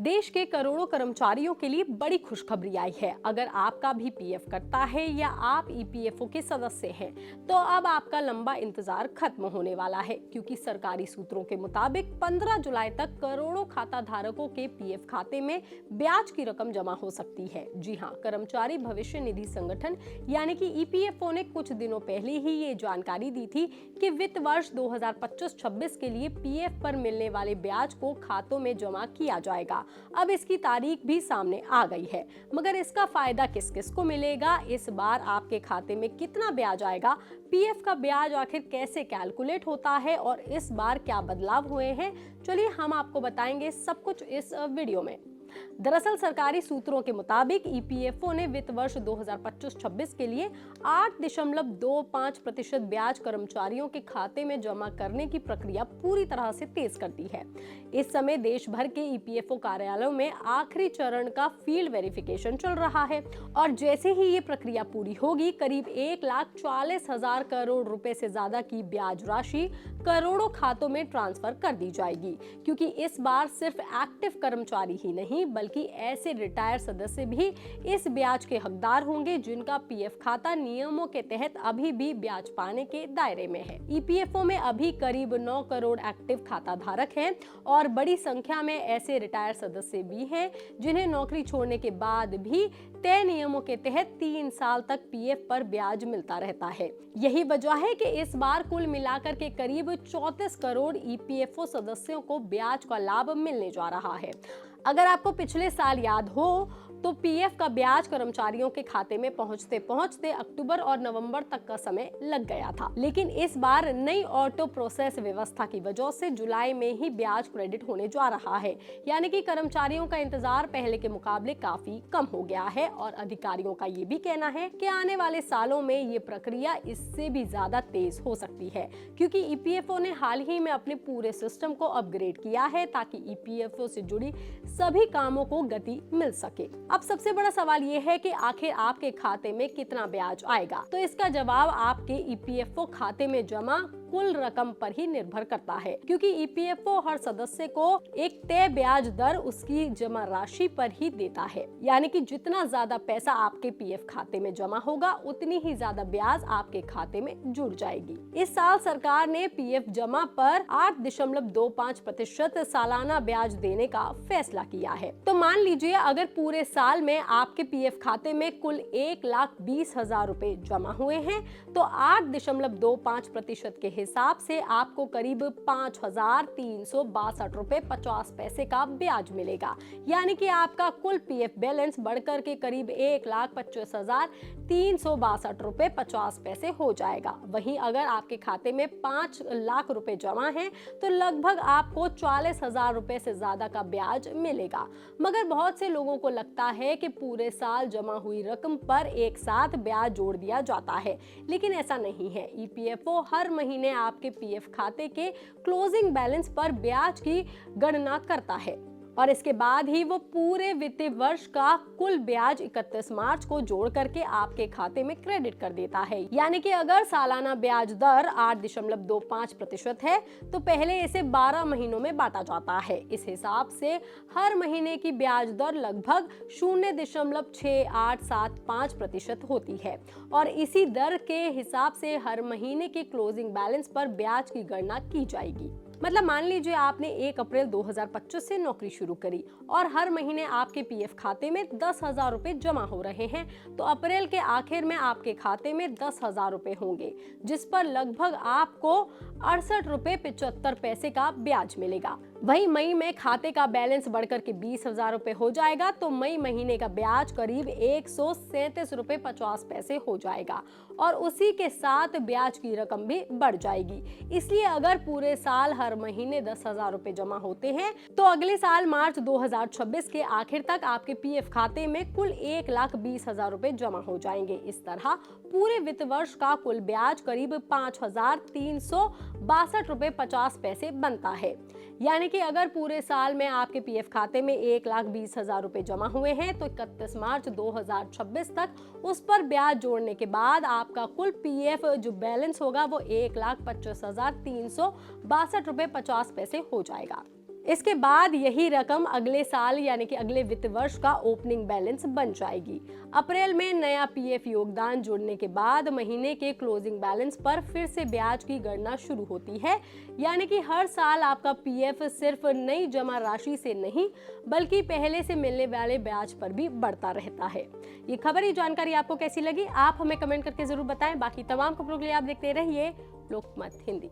देश के करोड़ों कर्मचारियों के लिए बड़ी खुशखबरी आई है। अगर आपका भी पीएफ कटता है या आप ईपीएफओ के सदस्य हैं, तो अब आपका लंबा इंतजार खत्म होने वाला है, क्योंकि सरकारी सूत्रों के मुताबिक 15 जुलाई तक करोड़ों खाता धारकों के पीएफ खाते में ब्याज की रकम जमा हो सकती है। जी हाँ, कर्मचारी भविष्य निधि संगठन यानी कि ईपीएफओ ने कुछ दिनों पहले ही ये जानकारी दी थी कि वित्त वर्ष 2025-26 के लिए पीएफ पर मिलने वाले ब्याज को खातों में जमा किया जाएगा। अब इसकी तारीख भी सामने आ गई है, मगर इसका फायदा किस किस को मिलेगा, इस बार आपके खाते में कितना ब्याज आएगा, पीएफ का ब्याज आखिर कैसे कैलकुलेट होता है और इस बार क्या बदलाव हुए हैं, चलिए हम आपको बताएंगे सब कुछ इस वीडियो में। दरअसल सरकारी सूत्रों के मुताबिक ईपीएफओ ने वित्त वर्ष 2025-26 के लिए 8.25% ब्याज कर्मचारियों के खाते में जमा करने की प्रक्रिया पूरी तरह से तेज कर दी है। इस समय देश भर के ईपीएफओ कार्यालयों में आखिरी चरण का फील्ड वेरिफिकेशन चल रहा है और जैसे ही ये प्रक्रिया पूरी होगी, करीब 1,40,000 करोड़ रुपए से ज्यादा की ब्याज राशि करोड़ों खातों में ट्रांसफर कर दी जाएगी, क्योंकि इस बार सिर्फ एक्टिव कर्मचारी ही नहीं बल्कि ऐसे रिटायर सदस्य भी इस ब्याज के हकदार होंगे जिनका पीएफ खाता नियमों के तहत अभी भी ब्याज पाने के दायरे में है। ईपीएफओ में अभी करीब 9 करोड़ एक्टिव खाता धारक हैं और बड़ी संख्या में ऐसे रिटायर सदस्य भी हैं जिन्हें नौकरी छोड़ने के बाद भी तय नियमों के तहत 3 साल तक पीएफ पर ब्याज मिलता रहता है। यही वजह है कि इस बार कुल मिलाकर के करीब 34 करोड़ ईपीएफओ सदस्यों को ब्याज का लाभ मिलने जा रहा है। अगर आपको पिछले साल याद हो तो पीएफ का ब्याज कर्मचारियों के खाते में पहुंचते पहुंचते अक्टूबर और नवंबर तक का समय लग गया था, लेकिन इस बार नई ऑटो प्रोसेस व्यवस्था की वजह से जुलाई में ही ब्याज क्रेडिट होने जा रहा है। यानी कि कर्मचारियों का इंतजार पहले के मुकाबले काफी कम हो गया है और अधिकारियों का ये भी कहना है कि आने वाले सालों में ये प्रक्रिया इससे भी ज्यादा तेज हो सकती है, क्योंकि ईपीएफओ ने हाल ही में अपने पूरे सिस्टम को अपग्रेड किया है ताकि ईपीएफओ से जुड़ी सभी कामों को गति मिल सके। अब सबसे बड़ा सवाल ये है कि आखिर आपके खाते में कितना ब्याज आएगा, तो इसका जवाब आपके ईपीएफओ खाते में जमा कुल रकम पर ही निर्भर करता है, क्योंकि ईपीएफओ हर सदस्य को एक तय ब्याज दर उसकी जमा राशि पर ही देता है। यानी कि जितना ज्यादा पैसा आपके पीएफ खाते में जमा होगा, उतनी ही ज्यादा ब्याज आपके खाते में जुड़ जाएगी। इस साल सरकार ने पीएफ जमा पर 8.25% सालाना ब्याज देने का फैसला किया है। तो मान लीजिए अगर पूरे साल में आपके पीएफ खाते में कुल 1,20,000 रुपए जमा हुए हैं, तो 8.25% के हिसाब से आपको करीब 5,362 रुपए 50 पैसे का ब्याज मिलेगा। यानी कि आपका कुल पीएफ बैलेंस बढ़कर के करीब 1,25,362 रुपए 50 पैसे हो जाएगा। वहीं अगर आपके खाते में 5 लाख रुपए जमा हैं, तो लगभग आपको 40,000 रुपए से ज्यादा का ब्याज मिलेगा। मगर बहुत से लोगों को लगता है कि पूरे साल जमा हुई रकम पर एक साथ ब्याज जोड़ दिया जाता है, लेकिन ऐसा नहीं है। ईपीएफओ हर महीने आपके पीएफ खाते के क्लोजिंग बैलेंस पर ब्याज की गणना करता है और इसके बाद ही वो पूरे वित्तीय वर्ष का कुल ब्याज 31 मार्च को जोड़ करके आपके खाते में क्रेडिट कर देता है। यानी कि अगर सालाना ब्याज दर 8.25% है, तो पहले इसे 12 महीनों में बांटा जाता है। इस हिसाब से हर महीने की ब्याज दर लगभग 0.6875% होती है और इसी दर के हिसाब से हर महीने के क्लोजिंग बैलेंस पर ब्याज की गणना की जाएगी। मतलब मान लीजिए आपने 1 अप्रैल 2025 से नौकरी शुरू करी और हर महीने आपके पीएफ खाते में 10,000 रुपए जमा हो रहे हैं, तो अप्रैल के आखिर में आपके खाते में 10,000 रुपए होंगे, जिस पर लगभग आपको 68 रुपए 75 पैसे का ब्याज मिलेगा। वहीं मई में खाते का बैलेंस बढ़कर के 20,000 रुपए हो जाएगा, तो मई महीने का ब्याज करीब 137 रुपए 50 पैसे हो जाएगा और उसी के साथ ब्याज की रकम भी बढ़ जाएगी। इसलिए अगर पूरे साल हर महीने 10,000 रुपए जमा होते हैं, तो अगले साल मार्च 2026 के आखिर तक आपके पीएफ खाते में कुल 1,20,000 रुपए जमा हो जाएंगे। इस तरह पूरे वित्त वर्ष का कुल ब्याज करीब 5,362 रुपए 50 पैसे बनता है। यानी कि अगर पूरे साल में आपके पीएफ खाते में 1,20,000 रुपए जमा हुए हैं, तो 31 मार्च 2026 तक उस पर ब्याज जोड़ने के बाद आपका कुल पीएफ जो बैलेंस होगा वो 1,25,362 रुपए 50 पैसे हो जाएगा। इसके बाद यही रकम अगले साल यानी कि अगले वित्त वर्ष का ओपनिंग बैलेंस बन जाएगी। अप्रैल में नया पीएफ योगदान जुड़ने के बाद महीने के क्लोजिंग बैलेंस पर फिर से ब्याज की गणना शुरू होती है, यानी कि हर साल आपका पीएफ सिर्फ नई जमा राशि से नहीं बल्कि पहले से मिलने वाले ब्याज पर भी बढ़ता रहता है। ये खबरी जानकारी आपको कैसी लगी, आप हमें कमेंट करके जरूर बताएं। बाकी तमाम खबरों के लिए आप देखते रहिए लोकमत हिंदी।